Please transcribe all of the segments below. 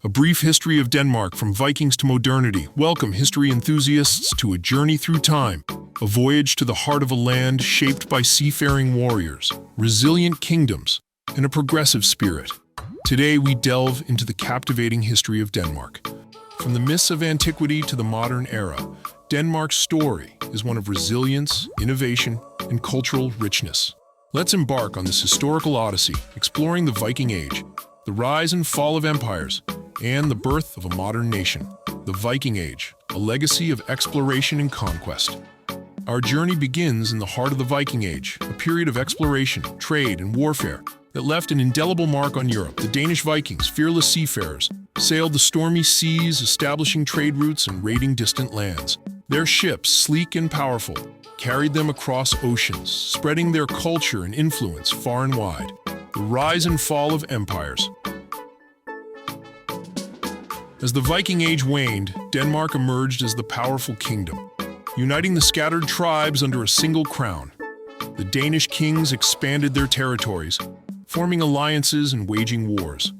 A brief history of Denmark from Vikings to modernity. Welcome, history enthusiasts, to a journey through time. A voyage to the heart of a land shaped by seafaring warriors, resilient kingdoms, and a progressive spirit. Today, we delve into the captivating history of Denmark. From the myths of antiquity to the modern era, Denmark's story is one of resilience, innovation, and cultural richness. Let's embark on this historical odyssey, exploring the Viking Age, the rise and fall of empires, and the birth of a modern nation. The Viking Age, a legacy of exploration and conquest. Our journey begins in the heart of the Viking Age, a period of exploration, trade, and warfare that left an indelible mark on Europe. The Danish Vikings, fearless seafarers, sailed the stormy seas, establishing trade routes and raiding distant lands. Their ships, sleek and powerful, carried them across oceans, spreading their culture and influence far and wide. The rise and fall of empires. As the Viking Age waned, Denmark emerged as the powerful kingdom, uniting the scattered tribes under a single crown. The Danish kings expanded their territories, forming alliances and waging wars.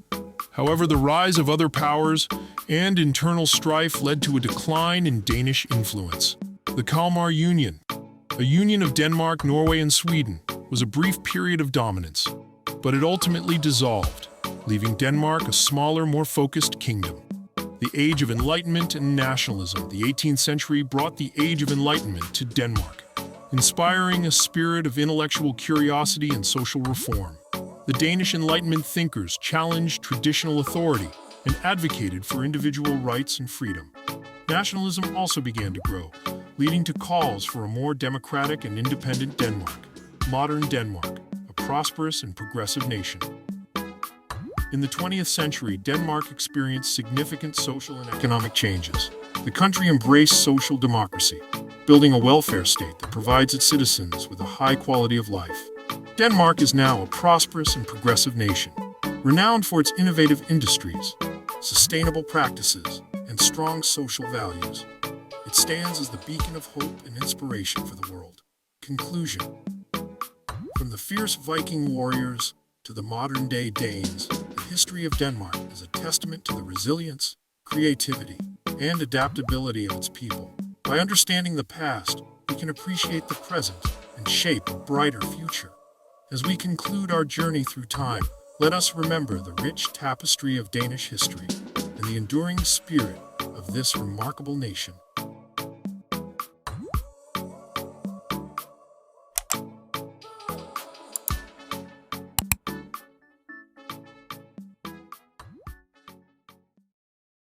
However, the rise of other powers and internal strife led to a decline in Danish influence. The Kalmar Union, a union of Denmark, Norway, and Sweden, was a brief period of dominance, but it ultimately dissolved, leaving Denmark a smaller, more focused kingdom. The Age of Enlightenment and Nationalism. The 18th century brought the Age of Enlightenment to Denmark, inspiring a spirit of intellectual curiosity and social reform. The Danish Enlightenment thinkers challenged traditional authority and advocated for individual rights and freedom. Nationalism also began to grow, leading to calls for a more democratic and independent Denmark. Modern Denmark, a prosperous and progressive nation. In the 20th century, Denmark experienced significant social and economic changes. The country embraced social democracy, building a welfare state that provides its citizens with a high quality of life. Denmark is now a prosperous and progressive nation, renowned for its innovative industries, sustainable practices, and strong social values. It stands as the beacon of hope and inspiration for the world. Conclusion. From the fierce Viking warriors to the modern-day Danes, the history of Denmark is a testament to the resilience, creativity, and adaptability of its people. By understanding the past, we can appreciate the present and shape a brighter future. As we conclude our journey through time, let us remember the rich tapestry of Danish history and the enduring spirit of this remarkable nation.